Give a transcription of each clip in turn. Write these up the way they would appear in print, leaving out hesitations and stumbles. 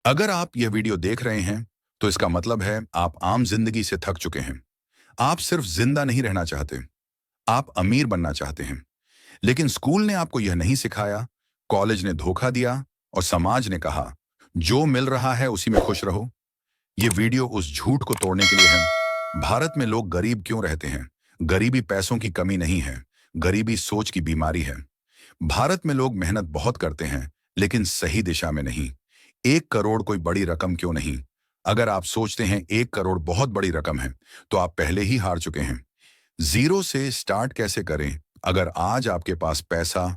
अगर आप यह वीडियो देख रहे हैं, तो इसका मतलब है आप आम जिंदगी से थक चुके हैं। आप सिर्फ जिंदा नहीं रहना चाहते, आप अमीर बनना चाहते हैं। लेकिन स्कूल ने आपको यह नहीं सिखाया, कॉलेज ने धोखा दिया और समाज ने कहा, जो मिल रहा है उसी में खुश रहो। ये वीडियो उस झूठ को तोड़ने के लिए है। भारत में लोग गरीब क्यों रहते हैं? गरीबी पैसों की कमी नहीं है, गरीबी सोच की बीमारी है। भारत में लोग मेहनत बहुत करते हैं, लेकिन सही दिशा में नहीं। 1 करोड़ कोई बड़ी रकम क्यों नहीं? अगर आप सोचते हैं 1 करोड़ बहुत बड़ी रकम है, तो आप पहले ही हार चुके हैं। जीरो से स्टार्ट कैसे करें? अगर आज आपके पास पैसा,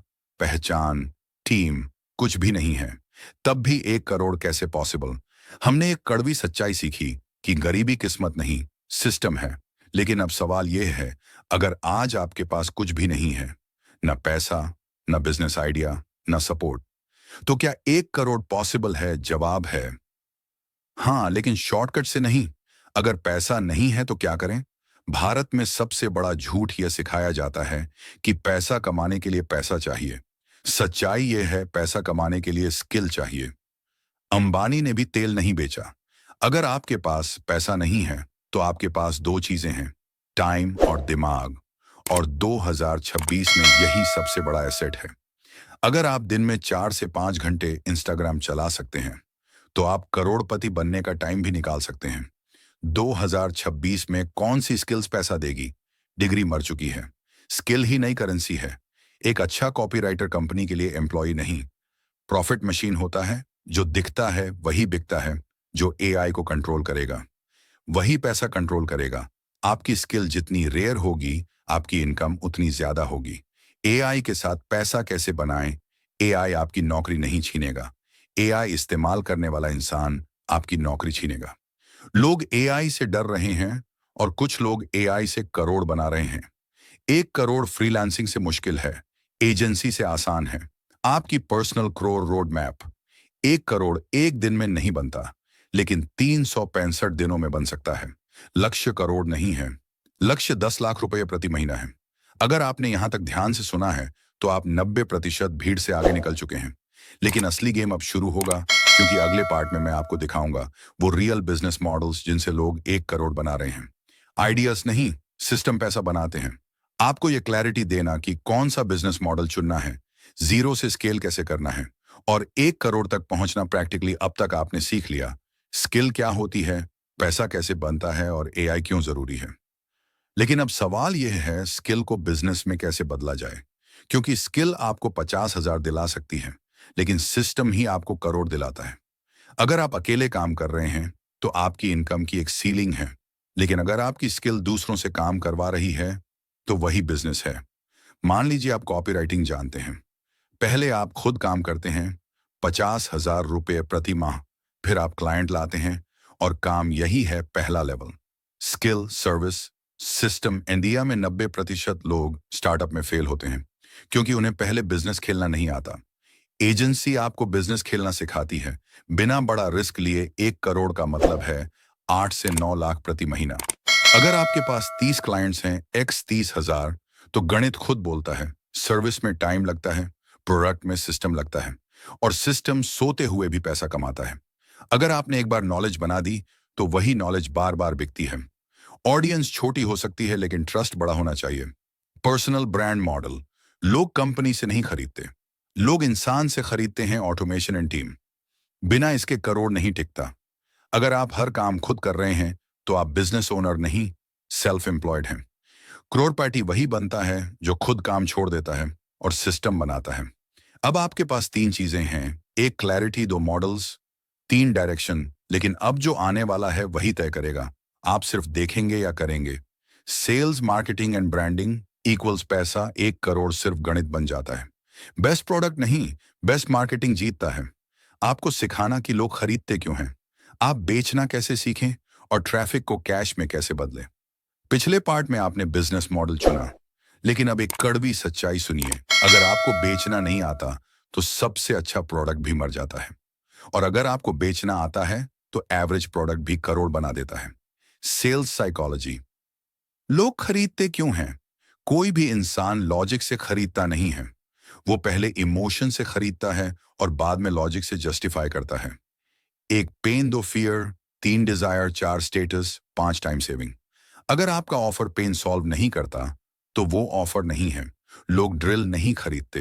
पहचान, टीम कुछ भी नहीं है, तब भी 1 करोड़ कैसे पॉसिबल? हमने एक कड़वी सच्चाई सीखी कि गरीबी किस्मत नहीं, सिस्टम है। लेकिन अब सवाल यह है, अगर आज आपके पास कुछ भी नहीं है, न पैसा, न बिजनेस आइडिया, न सपोर्ट, तो क्या 1 करोड़ पॉसिबल है? जवाब है हाँ, लेकिन शॉर्टकट से नहीं। अगर पैसा नहीं है तो क्या करें? भारत में सबसे बड़ा झूठ यह सिखाया जाता है कि पैसा कमाने के लिए पैसा चाहिए। सच्चाई यह है, पैसा कमाने के लिए स्किल चाहिए। अंबानी ने भी तेल नहीं बेचा। अगर आपके पास पैसा नहीं है, तो आपके पास दो चीजें हैं, टाइम और दिमाग। और 2026 में यही सबसे बड़ा एसेट है। अगर आप दिन में 4 से 5 घंटे इंस्टाग्राम चला सकते हैं, तो आप करोड़पति बनने का टाइम भी निकाल सकते हैं। 2026 में कौन सी स्किल्स पैसा देगी? डिग्री मर चुकी है। स्किल ही नई करेंसी है। एक अच्छा कॉपीराइटर कंपनी के लिए एम्प्लॉय नहीं, प्रॉफिट मशीन होता है। जो दिखता है वही बिकता है। जो एआई को कंट्रोल करेगा, वही पैसा कंट्रोल करेगा। आपकी स्किल जितनी रेयर होगी, आपकी इनकम उतनी ज्यादा होगी। एआई के साथ पैसा कैसे बनाएं? एआई आपकी नौकरी नहीं छीनेगा। एआई इस्तेमाल करने वाला इंसान आपकी नौकरी छीनेगा। लोग एआई से डर रहे हैं और कुछ लोग एआई से करोड़ बना रहे हैं। 1 करोड़ फ्रीलांसिंग से मुश्किल है, एजेंसी से आसान है। आपकी personal crore road map. 1 crore एक दिन में नहीं बनता, लेकिन 365 दिनों में बन सकता है। लक्ष्य करोड़ नहीं है, लक्ष्य 10 लाख रुपए प्रति महीना है। अगर आपने यहां तक ध्यान से सुना है, तो आप 90% भीड़ से आगे निकल चुके हैं। लेकिन असली गेम अब शुरू होगा, क्योंकि अगले पार्ट में मैं आपको दिखाऊंगा वो रियल बिजनेस मॉडल्स जिनसे लोग 1 करोड़ बना रहे हैं। आइडियाज नहीं, सिस्टम पैसा बनाते हैं। आपको ये क्लैरिटी देना कि कौन सा बिजनेस मॉडल चुनना है, जीरो से स्केल कैसे करना है और 1 करोड़ तक पहुंचना प्रैक्टिकली अब तक आपने सीख लिया। स्किल क्या होती है, पैसा कैसे बनता है और एआई क्यों जरूरी है। लेकिन अब सवाल यह है, स्किल को बिजनेस में कैसे बदला जाए? क्योंकि स्किल आपको 50,000 दिला सकती है, लेकिन सिस्टम ही आपको करोड़ दिलाता है। अगर आप अकेले काम कर रहे हैं, तो आपकी इनकम की एक सीलिंग है। लेकिन अगर आपकी स्किल दूसरों से काम करवा रही है, तो वही बिजनेस है। मान लीजिए आप कॉपी राइटिंग जानते हैं। पहले आप खुद काम करते हैं, 50,000 रुपये प्रति माह। फिर आप क्लाइंट लाते हैं और काम यही है पहला level. Skill, service, system. India में 90% लोग स्टार्टअप में फेल होते हैं, क्योंकि उन्हें पहले बिजनेस खेलना नहीं आता। एजेंसी आपको बिजनेस खेलना सिखाती है। बिना बड़ा रिस्क लिए 1 करोड़ का मतलब है 8 से 9 लाख प्रति महीना। अगर आपके पास 30 क्लाइंट्स हैं, एक्स 30,000, तो गणित खुद बोलता है। सर्विस में टाइम लगता है, प्रोडक्ट में सिस्टम लगता है, और सिस्टम सोते हुए भी पैसा कमाता है। अगर आपने एक बार नॉलेज बना दी, तो वही नॉलेज बार बार बिकती है। ऑडियंस छोटी हो सकती है, लेकिन ट्रस्ट बड़ा होना चाहिए। Personal brand model. लोग कंपनी से नहीं खरीदते, लोग इंसान से खरीदते हैं। Automation and team. बिना इसके करोड़ नहीं टिकता। अगर आप हर काम खुद कर रहे हैं, तो आप बिजनेस ओनर नहीं, सेल्फ एम्प्लॉयड हैं। करोड़पति वही बनता है जो खुद काम छोड़ देता है और सिस्टम बनाता है। अब आपके पास तीन चीजें हैं, एक क्लैरिटी, दो मॉडल्स, तीन डायरेक्शन। लेकिन अब जो आने वाला है वही तय करेगा, आप सिर्फ देखेंगे या करेंगे। Sales, marketing and branding equals पैसा। 1 करोड़ सिर्फ गणित बन जाता है। बेस्ट प्रोडक्ट नहीं, बेस्ट मार्केटिंग जीतता है। आपको सिखाना कि लोग खरीदते क्यों हैं, आप बेचना कैसे सीखें और ट्रैफिक को कैश में कैसे बदलें। पिछले पार्ट में आपने बिजनेस मॉडल चुना, लेकिन अब एक कड़वी सच्चाई सुनिए। अगर आपको बेचना नहीं आता, तो सबसे अच्छा प्रोडक्ट भी मर जाता है। और अगर आपको बेचना आता है, तो एवरेज प्रोडक्ट भी करोड़ बना देता है। Sales psychology. लोग खरीदते क्यों हैं? कोई भी इंसान लॉजिक से खरीदता नहीं है। वो पहले इमोशन से खरीदता है और बाद में लॉजिक से जस्टिफाई करता है। एक पेन, दो फियर, तीन डिजायर, चार स्टेटस, पांच टाइम सेविंग। अगर आपका ऑफर पेन सॉल्व नहीं करता तो वो ऑफर नहीं है। लोग ड्रिल नहीं खरीदते,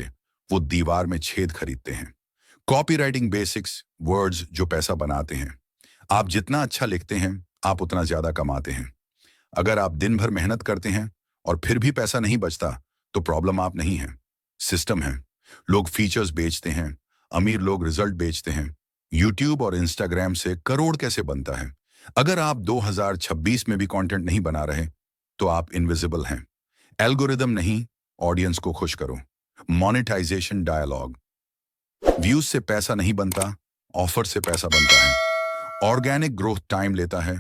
वो दीवार में छेद खरीदते हैं। कॉपीराइटिंग बेसिक्स, वर्ड्स जो पैसा बनाते हैं। आप जितना अच्छा लिखते हैं आप उतना ज्यादा कमाते हैं। अगर आप दिन भर मेहनत करते हैं और फिर भी पैसा नहीं बचता तो प्रॉब्लम आप नहीं है, सिस्टम है। लोग फीचर्स बेचते हैं, अमीर लोग रिजल्ट बेचते हैं। यूट्यूब और इंस्टाग्राम से करोड़ कैसे बनता है? अगर आप 2026 में भी कंटेंट नहीं बना रहे तो आप इनविजिबल हैं। एल्गोरिदम नहीं, ऑडियंस को खुश करो। Monetization dialogue. व्यूज से पैसा नहीं बनता, ऑफर से पैसा बनता है। ऑर्गेनिक ग्रोथ टाइम लेता है,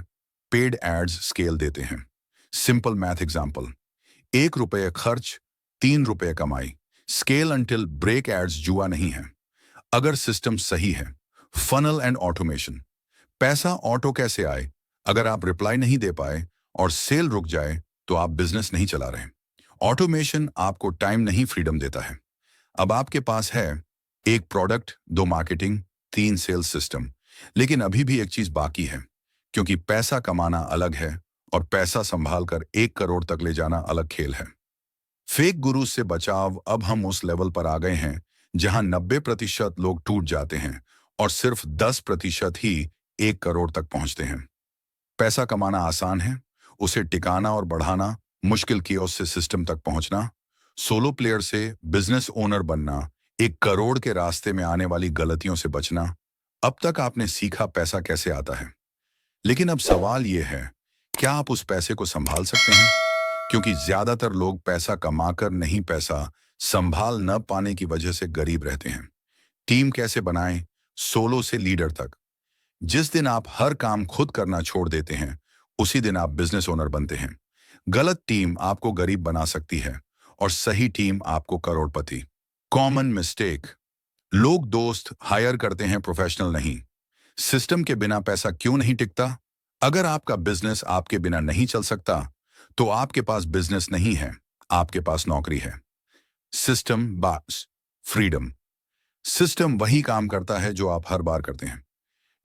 पेड एड्स स्केल देते हैं। सिंपल मैथ एग्जांपल, 1 रुपये खर्च, 3 रुपये कमाई। स्केल अंटिल ब्रेक एड्स जुआ नहीं है। अगर सिस्टम सही है, फनल एंड ऑटोमेशन। पैसा ऑटो कैसे आए? अगर आप रिप्लाई नहीं दे पाए और सेल रुक जाए तो आप बिजनेस नहीं चला रहे। ऑटोमेशन आपको टाइम नहीं, फ्रीडम देता है। अब आपके पास है एक प्रोडक्ट, दो मार्केटिंग, तीन सेल्स सिस्टम। लेकिन अभी भी एक चीज बाकी है, क्योंकि पैसा कमाना अलग है और पैसा संभाल कर 1 करोड़ तक ले जाना अलग खेल है। फेक गुरु से बचाव। अब हम उस लेवल पर आ गए हैं जहां 90% लोग टूट जाते हैं और सिर्फ 10% ही 1 करोड़ तक पहुंचते हैं। पैसा कमाना आसान है, उसे टिकाना और बढ़ाना मुश्किल। कियोस्क से सिस्टम तक पहुंचना, सोलो प्लेयर से बिजनेस ओनर बनना, 1 करोड़ के रास्ते में आने वाली गलतियों से बचना। अब तक आपने सीखा पैसा कैसे आता है, लेकिन अब सवाल यह है, क्या आप उस पैसे को संभाल सकते हैं? क्योंकि ज्यादातर लोग पैसा कमाकर नहीं, पैसा संभाल न पाने की वजह से गरीब रहते हैं। टीम कैसे बनाएं, सोलो से लीडर तक। जिस दिन आप हर काम खुद करना छोड़ देते हैं उसी दिन आप बिजनेस ओनर बनते हैं। गलत टीम आपको गरीब बना सकती है और सही टीम आपको करोड़पति। कॉमन मिस्टेक, लोग दोस्त हायर करते हैं, प्रोफेशनल नहीं। सिस्टम के बिना पैसा क्यों नहीं टिकता? अगर आपका बिजनेस आपके बिना नहीं चल सकता तो आपके पास बिजनेस नहीं है, आपके पास नौकरी है। सिस्टम बास फ्रीडम। सिस्टम वही काम करता है जो आप हर बार करते हैं।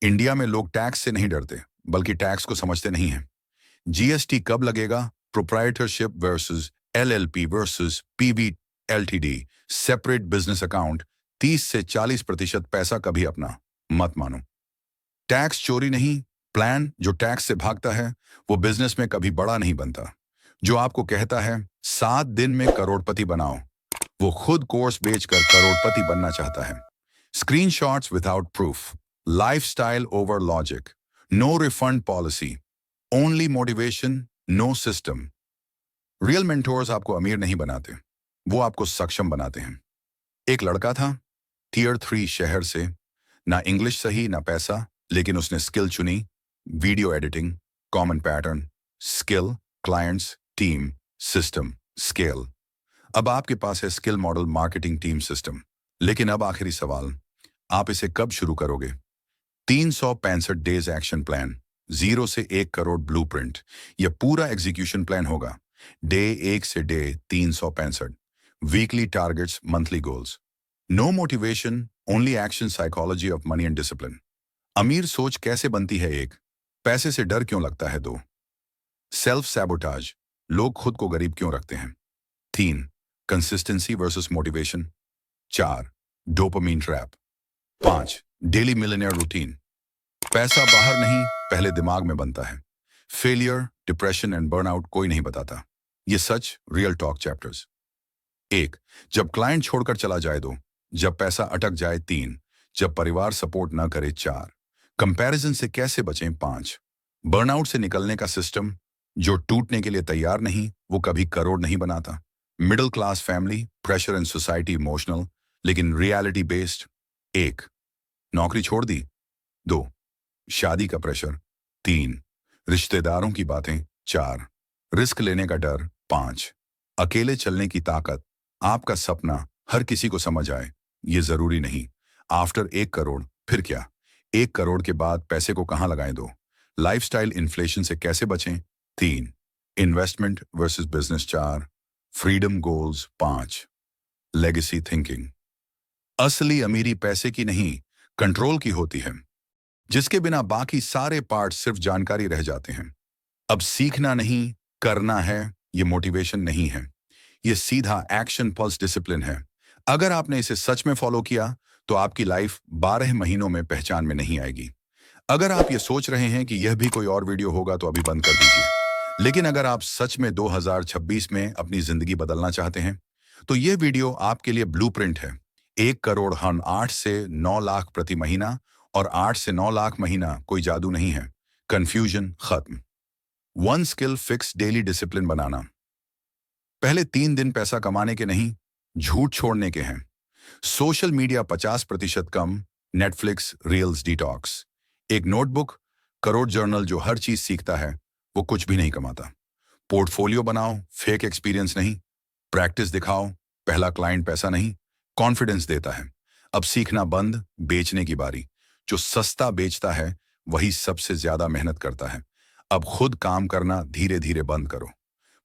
इंडिया में लोग टैक्स से नहीं डरते, बल्कि टैक्स को समझते नहीं हैं। जीएसटी कब लगेगा? Proprietorship versus LLP versus PV LTD, separate business account. 30 से 40% पैसा कभी अपना मत मानो। टैक्स चोरी नहीं, प्लान जो टैक्स से भागता है वो बिजनेस में कभी बड़ा नहीं बनता। जो आपको कहता है 7 दिन में करोड़पति बनाओ, वो खुद कोर्स बेचकर करोड़पति बनना चाहता है। Screenshots without proof, lifestyle over logic, no refund policy, only motivation, no system. Real mentors आपको अमीर नहीं बनाते, वो आपको सक्षम बनाते हैं। एक लड़का था टियर 3 शहर से, ना इंग्लिश सही ना पैसा, लेकिन उसने स्किल चुनी। Video editing, common pattern, skill, clients, team, system, scale. अब आपके पास है skill model, marketing, team, system. लेकिन अब आखिरी सवाल, आप इसे कब शुरू करोगे? 365 डेज एक्शन प्लान, 0 से 1 करोड़ ब्लूप्रिंट। यह पूरा एग्जीक्यूशन प्लान होगा, डे 1 से day 365। Weekly targets, monthly goals. No motivation, only action, psychology of money and discipline. अमीर सोच कैसे बनती है? 1, पैसे से डर क्यों लगता है? 2, सेल्फ सैबोटाज, लोग खुद को गरीब क्यों रखते हैं? 3, consistency versus motivation. 4, dopamine trap. 5, daily millionaire routine. पैसा बाहर नहीं, पहले दिमाग में बनता है। फेलियर, डिप्रेशन एंड बर्नआउट कोई नहीं बताता, ये सच। Real talk chapters. 1, जब क्लाइंट छोड़कर चला जाए। 2, जब पैसा अटक जाए। 3, जब परिवार सपोर्ट ना करे। 4, कंपैरिजन से कैसे बचें। 5, बर्नआउट से निकलने का सिस्टम। जो टूटने के लिए तैयार नहीं वो कभी करोड़ नहीं बनाता। Middle class family, pressure in society, emotional लेकिन रियलिटी बेस्ड। 1, नौकरी छोड़ दी। 2, शादी का प्रेशर। 3, रिश्तेदारों की बातें। 4, रिस्क लेने का डर। 5, अकेले चलने की ताकत। आपका सपना हर किसी को समझ आए ये जरूरी नहीं। आफ्टर 1 करोड़ फिर क्या? 1 करोड़ के बाद पैसे को कहां लगाएं? 2, लाइफस्टाइल इन्फ्लेशन से कैसे बचें। 3, investment versus business. 4, freedom goals. 5, legacy thinking. असली अमीरी पैसे की नहीं, कंट्रोल की होती है। जिसके बिना बाकी सारे पार्ट सिर्फ जानकारी रह जाते हैं। अब सीखना नहीं, करना है, ये मोटिवेशन नहीं है। ये सीधा एक्शन पल्स डिसिप्लिन है। अगर आपने इसे सच में फॉलो किया तो आपकी लाइफ 12 महीनों में पहचान में नहीं आएगी। अगर आप ये सोच रहे हैं कि यह भी कोई और वीडियो होगा तो अभी बंद कर दीजिए। लेकिन अगर आप सच में 2026 में अपनी जिंदगी बदलना चाहते हैं तो यह वीडियो आपके लिए ब्लूप्रिंट है। 1 करोड़ हन 8 से 9 लाख प्रति महीना और 8 से 9 लाख महीना कोई जादू नहीं है। कंफ्यूजन खत्म। One skill fix daily discipline बनाना। पहले 3 दिन पैसा कमाने के नहीं, झूठ छोड़ने के हैं। सोशल मीडिया 50% कम, नेटफ्लिक्स रील्स डिटॉक्स। एक नोटबुक, करोड़ जर्नल जो हर चीज सीखता है वो कुछ भी नहीं कमाता। पोर्टफोलियो बनाओ, फेक एक्सपीरियंस नहीं। प्रैक्टिस दिखाओ, पहला क्लाइंट पैसा नहीं, कॉन्फिडेंस देता है। अब सीखना बंद, बेचने की बारी। जो सस्ता बेचता है वही सबसे ज्यादा मेहनत करता है। अब खुद काम करना धीरे धीरे बंद करो।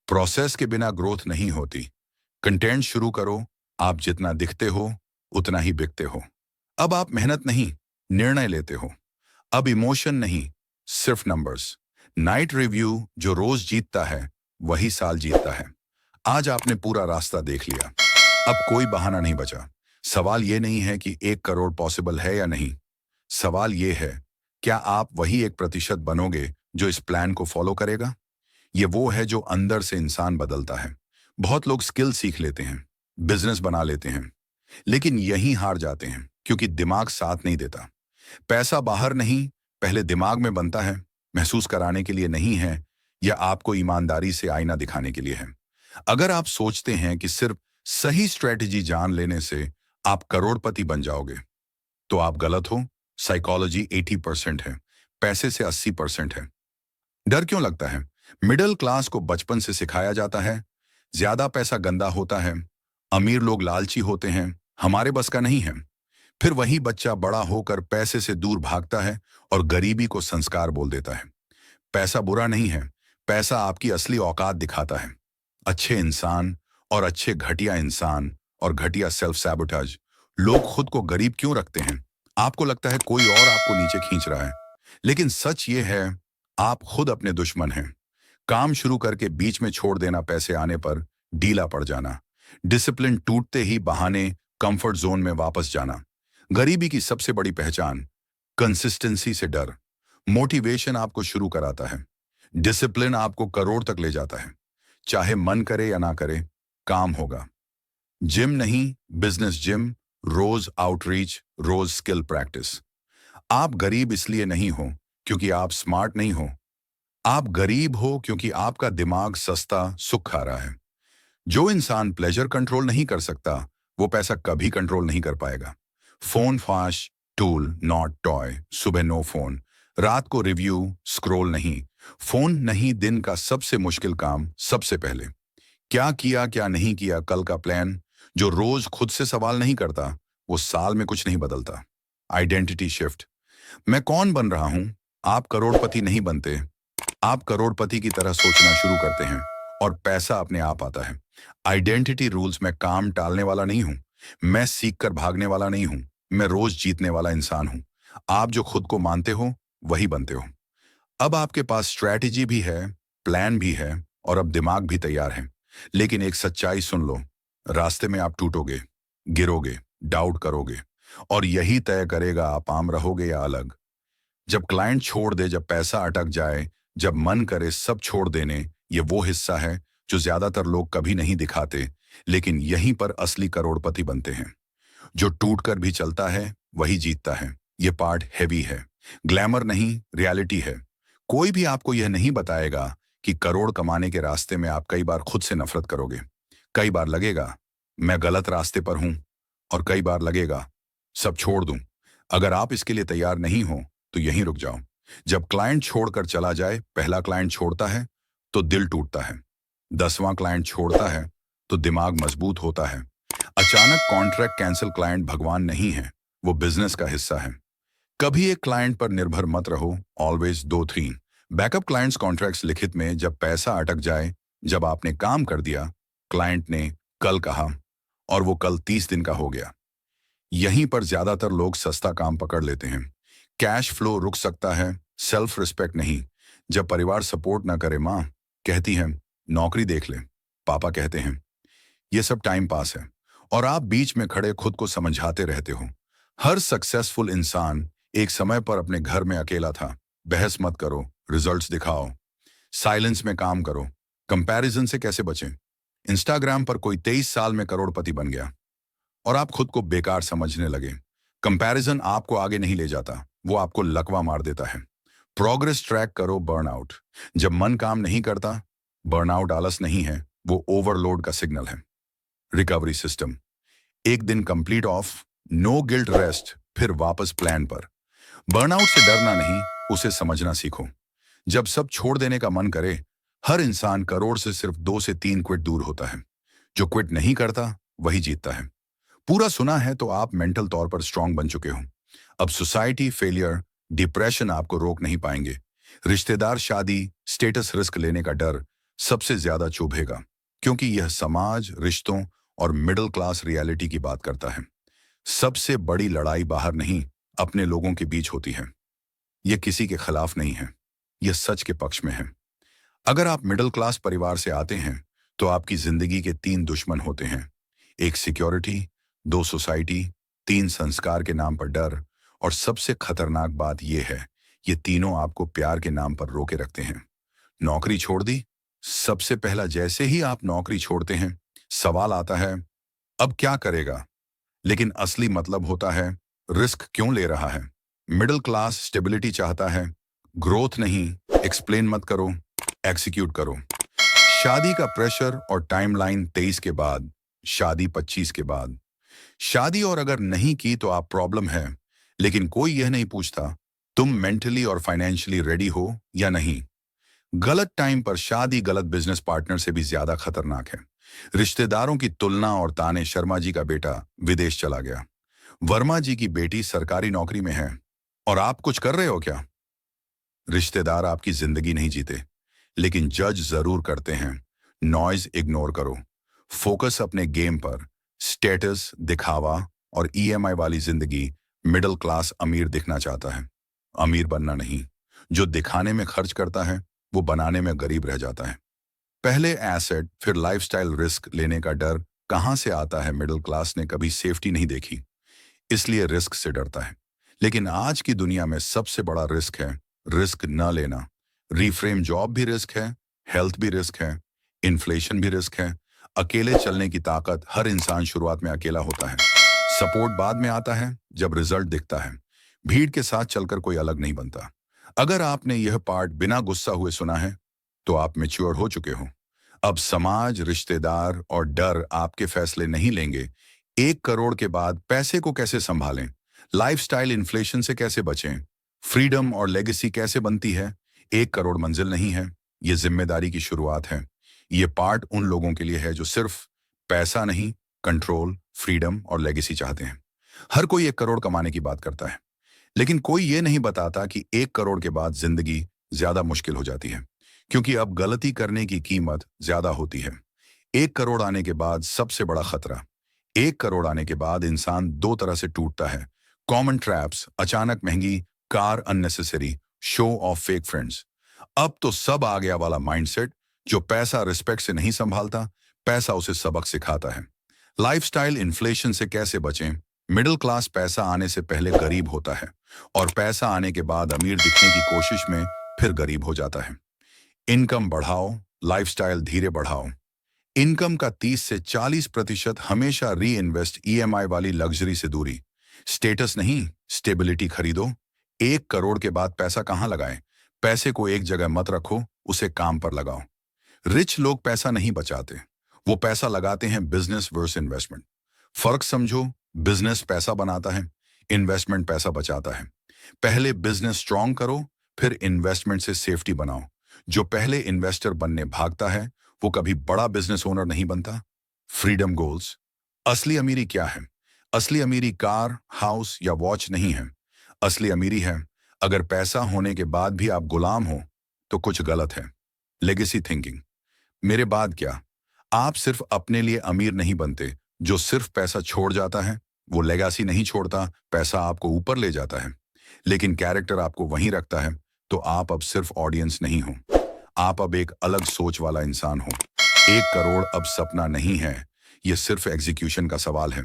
प्रोसेस के बिना ग्रोथ नहीं होती। कंटेंट शुरू करो, आप जितना दिखते हो उतना ही बिकते हो। अब आप मेहनत नहीं, निर्णय लेते हो। अब इमोशन नहीं, सिर्फ नंबर्स। नाइट रिव्यू, जो रोज जीतता है वही साल जीतता है। आज आपने पूरा रास्ता देख लिया। अब कोई बहाना नहीं बचा। सवाल ये नहीं है कि 1 करोड़ पॉसिबल है या नहीं। सवाल ये है, क्या आप वही 1% बनोगे जो इस प्लान को फॉलो करेगा? ये वो है जो अंदर से इंसान बदलता है। बहुत लोग स्किल सीख लेते हैं, बिजनेस बना लेते हैं, लेकिन यहीं हार जाते हैं क्योंकि दिमाग साथ नहीं देता। पैसा बाहर नहीं, पहले दिमाग में बनता है। महसूस कराने के लिए नहीं है, या आपको ईमानदारी से आईना दिखाने के लिए है। अगर आप सोचते हैं कि सिर्फ सही स्ट्रेटेजी जान लेने से आप करोड़पति बन जाओगे तो आप गलत हो। साइकोलॉजी 80% है, पैसे से 80% है। डर क्यों लगता है? मिडिल क्लास को बचपन से सिखाया जाता है ज्यादा पैसा गंदा होता है, अमीर लोग लालची होते हैं, हमारे बस का नहीं है। फिर वही बच्चा बड़ा होकर पैसे से दूर भागता है और गरीबी को संस्कार बोल देता है। पैसा बुरा नहीं है, पैसा आपकी असली औकात दिखाता है। अच्छे इंसान और अच्छे घटिया इंसान और घटिया सेल्फ सैबोटाज। लोग खुद को गरीब क्यों रखते हैं? आपको लगता है कोई और आपको नीचे खींच रहा है, लेकिन सच ये है, आप खुद अपने दुश्मन हैं। काम शुरू करके बीच में छोड़ देना, पैसे आने पर ढीला पड़ जाना, डिसिप्लिन टूटते ही बहाने, कंफर्ट जोन में वापस जाना। गरीबी की सबसे बड़ी पहचान कंसिस्टेंसी से डर। मोटिवेशन आपको शुरू कराता है, डिसिप्लिन आपको करोड़ तक ले जाता है। चाहे मन करे या ना करे, काम होगा। जिम नहीं, बिजनेस जिम, रोज आउटरीच, रोज स्किल प्रैक्टिस। आप गरीब इसलिए नहीं हो क्योंकि आप स्मार्ट नहीं हो। आप गरीब हो क्योंकि आपका दिमाग सस्ता सुख खा रहा है। जो इंसान प्लेजर कंट्रोल नहीं कर सकता वो पैसा कभी कंट्रोल नहीं कर पाएगा। फोन फाश, टूल नॉट टॉय। सुबह नो फोन, रात को रिव्यू, स्क्रॉल नहीं। फोन नहीं, दिन का सबसे मुश्किल काम सबसे पहले। क्या किया क्या नहीं किया, कल का प्लान। जो रोज खुद से सवाल नहीं करता वो साल में कुछ नहीं बदलता। Identity shift. मैं कौन बन रहा हूं? आप करोड़पति नहीं बनते, आप करोड़पति की तरह सोचना शुरू करते हैं और पैसा अपने आप आता है। Identity rules. मैं काम टालने वाला नहीं हूं, मैं सीखकर भागने वाला नहीं हूं, मैं रोज जीतने वाला इंसान हूं। आप जो खुद को मानते हो वही बनते हो। अब आपके पास स्ट्रैटेजी भी है, प्लान भी है और अब दिमाग भी तैयार है। लेकिन एक सच्चाई सुन लो, रास्ते में आप टूटोगे, गिरोगे, डाउट करोगे और यही तय करेगा आप आम रहोगे या अलग। जब क्लाइंट छोड़ दे, जब पैसा अटक जाए, जब मन करे सब छोड़ देने, ये वो हिस्सा है जो ज्यादातर लोग कभी नहीं दिखाते, लेकिन यहीं पर असली करोड़पति बनते हैं। जो टूट कर भी चलता है वही जीतता है। ये पार्ट हैवी है, ग्लैमर नहीं, रियलिटी है। कोई भी आपको यह नहीं बताएगा कि करोड़ कमाने के रास्ते में आप कई बार खुद से नफरत करोगे। कई बार लगेगा मैं गलत रास्ते पर हूं और कई बार लगेगा सब छोड़ दूं। अगर आप इसके लिए तैयार नहीं हो तो यहीं रुक जाओ। जब क्लाइंट छोड़कर चला जाए, पहला क्लाइंट छोड़ता है तो दिल टूटता है, 10वां क्लाइंट छोड़ता है तो दिमाग मजबूत होता है। अचानक कॉन्ट्रैक्ट कैंसिल, क्लाइंट भगवान नहीं है, वो बिजनेस का हिस्सा है। कभी एक क्लाइंट पर निर्भर मत रहो, ऑलवेज 2-3 बैकअप क्लाइंट्स। कॉन्ट्रैक्ट्स लिखित में, जब पैसा अटक जाए, जब आपने काम कर दिया, क्लाइंट ने कल कहा और वो कल 30 दिन का हो गया। यहीं पर ज्यादातर लोग सस्ता काम पकड़ लेते हैं। कैश फ्लो रुक सकता है, सेल्फ रिस्पेक्ट नहीं। जब परिवार सपोर्ट ना करे, माँ कहती है नौकरी देख ले, पापा कहते हैं ये सब टाइम पास है, और आप बीच में खड़े खुद को समझाते रहते हो। हर सक्सेसफुल इंसान एक समय पर अपने घर में अकेला था। बहस मत करो, रिजल्ट्स दिखाओ, साइलेंस में काम करो। कंपैरिजन से कैसे बचें? इंस्टाग्राम पर कोई 23 साल में करोड़पति बन गया और आप खुद को बेकार समझने लगे। कंपैरिजन आपको आगे नहीं ले जाता, वो आपको लकवा मार देता है। प्रोग्रेस ट्रैक करो, बर्नआउट। जब मन काम नहीं करता, बर्नआउट आलस नहीं है, वो ओवरलोड का सिग्नल है। रिकवरी सिस्टम: एक दिन complete off, no guilt rest, फिर वापस प्लान पर। बर्नआउट से डरना नहीं, उसे समझना सीखो। जब सब छोड़ देने का मन करे, हर इंसान करोड़ से सिर्फ 2 से 3 क्विट दूर होता है। जो क्विट नहीं करता वही जीतता है। पूरा सुना है तो आप मेंटल तौर पर स्ट्रांग बन चुके हो। अब सोसाइटी, फेलियर, डिप्रेशन आपको रोक नहीं पाएंगे। रिश्तेदार, शादी, स्टेटस, रिस्क लेने का डर सबसे ज्यादा चुभेगा, क्योंकि यह समाज, रिश्तों और मिडिल क्लास रियलिटी की बात करता है। सबसे बड़ी लड़ाई बाहर नहीं, अपने लोगों के बीच होती है। यह किसी के खिलाफ नहीं है, यह सच के पक्ष में है। अगर आप मिडिल क्लास परिवार से आते हैं तो आपकी जिंदगी के 3 दुश्मन होते हैं। एक सिक्योरिटी, 2 सोसाइटी, 3 संस्कार के नाम पर डर, और सबसे खतरनाक बात यह है, ये तीनों आपको प्यार के नाम पर रोके रखते हैं। नौकरी छोड़ दी, सबसे पहला जैसे ही आप नौकरी छोड़ते हैं, सवाल आता है अब क्या करेगा? लेकिन असली मतलब होता है रिस्क क्यों ले रहा है? मिडिल क्लास स्टेबिलिटी चाहता है, ग्रोथ नहीं। एक्सप्लेन मत करो, एग्जीक्यूट करो। शादी का प्रेशर और टाइमलाइन 23 के बाद, शादी 25 के बाद। शादी और अगर नहीं की तो आप प्रॉब्लम है, लेकिन कोई यह नहीं पूछता तुम मेंटली और फाइनेंशियली रेडी हो या नहीं। गलत टाइम पर शादी गलत बिजनेस पार्टनर से भी ज्यादा खतरनाक है। रिश्तेदारों की तुलना और ताने: शर्मा जी का बेटा विदेश चला गया, वर्मा जी की बेटी सरकारी नौकरी में है, और आप कुछ कर रहे हो क्या? रिश्तेदार आपकी जिंदगी नहीं जीते, लेकिन जज जरूर करते हैं। नॉइज इग्नोर करो, फोकस अपने गेम पर। स्टेटस, दिखावा और ईएमआई वाली जिंदगी मिडिल क्लास अमीर दिखना चाहता है, अमीर बनना नहीं। जो दिखाने में खर्च करता है वो बनाने में गरीब रह जाता है। पहले एसेट, फिर लाइफस्टाइल। रिस्क लेने का डर कहां से आता है? मिडिल क्लास ने कभी सेफ्टी नहीं देखी, इसलिए रिस्क से डरता है। लेकिन आज की दुनिया में सबसे बड़ा रिस्क है रिस्क न लेना। रिफ्रेम: जॉब भी रिस्क है, हेल्थ भी रिस्क है, इन्फ्लेशन भी रिस्क है। अकेले चलने की ताकत: हर इंसान शुरुआत में अकेला होता है, सपोर्ट बाद में आता है जब रिजल्ट दिखता है। भीड़ के साथ चलकर कोई अलग नहीं बनता। अगर आपने यह पार्ट बिना गुस्सा हुए सुना है तो आप मैच्योर हो चुके हो। अब समाज, रिश्तेदार और डर आपके फैसले नहीं लेंगे। 1 करोड़ के बाद पैसे को कैसे संभालें, लाइफस्टाइल इन्फ्लेशन से कैसे बचें, फ्रीडम और लेगेसी कैसे बनती है? 1 करोड़ मंजिल नहीं है, ये जिम्मेदारी की शुरुआत है। ये पार्ट उन लोगों के लिए है जो सिर्फ पैसा नहीं, कंट्रोल, फ्रीडम और लेगेसी चाहते हैं। हर कोई 1 करोड़ कमाने की बात करता है, लेकिन कोई ये नहीं बताता कि 1 करोड़ के बाद जिंदगी ज्यादा मुश्किल हो जाती है, क्योंकि अब गलती करने की कीमत ज्यादा होती है। 1 करोड़ आने के बाद सबसे बड़ा खतरा: 1 करोड़ आने के बाद इंसान 2 तरह से टूटता है। कॉमन ट्रैप्स: अचानक महंगी car, unnecessary show off, fake friends. अब तो सब आ गया वाला माइंडसेट, जो पैसा रिस्पेक्ट से नहीं संभालता, पैसा उसे सबक सिखाता है। लाइफस्टाइल इन्फ्लेशन से कैसे बचें? मिडिल क्लास पैसा आने से पहले गरीब होता है, और पैसा आने के बाद अमीर दिखने की कोशिश में फिर गरीब हो जाता है। इनकम बढ़ाओ, लाइफस्टाइल धीरे बढ़ाओ। इनकम का 30 से 40% हमेशा री इन्वेस्ट। ईएमआई वाली लग्जरी से दूरी। स्टेटस नहीं, स्टेबिलिटी खरीदो। 1 करोड़ के बाद पैसा कहाँ लगाएं? पैसे को एक जगह मत रखो, उसे काम पर लगाओ। रिच लोग पैसा नहीं बचाते, वो पैसा लगाते हैं बिजनेस वर्स इन्वेस्टमेंट। फर्क समझो, बिजनेस पैसा बनाता है, इन्वेस्टमेंट पैसा बचाता है। पहले बिजनेस स्ट्रांग करो, फिर इन्वेस्टमेंट से सेफ्टी बनाओ। जो पहले इन्वेस्टर बनने भागता है वो कभी बड़ा बिजनेस ओनर नहीं बनता। फ्रीडम गोल्स: असली अमीरी क्या है? असली अमीरी कार, हाउस या वॉच नहीं है। असली अमीरी है अगर पैसा होने के बाद भी आप गुलाम हो तो कुछ गलत है। लेगेसी थिंकिंग: मेरे बाद क्या? आप सिर्फ अपने लिए अमीर नहीं बनते। जो सिर्फ पैसा छोड़ जाता है वो लेगासी नहीं छोड़ता, पैसा आपको ऊपर ले जाता है। लेकिन कैरेक्टर आपको वहीं रखता है, तो आप अब सिर्फ ऑडियंस नहीं हो, आप अब एक अलग सोच वाला इंसान हो। 1 करोड़ अब सपना नहीं है, ये सिर्फ एग्जीक्यूशन का सवाल है।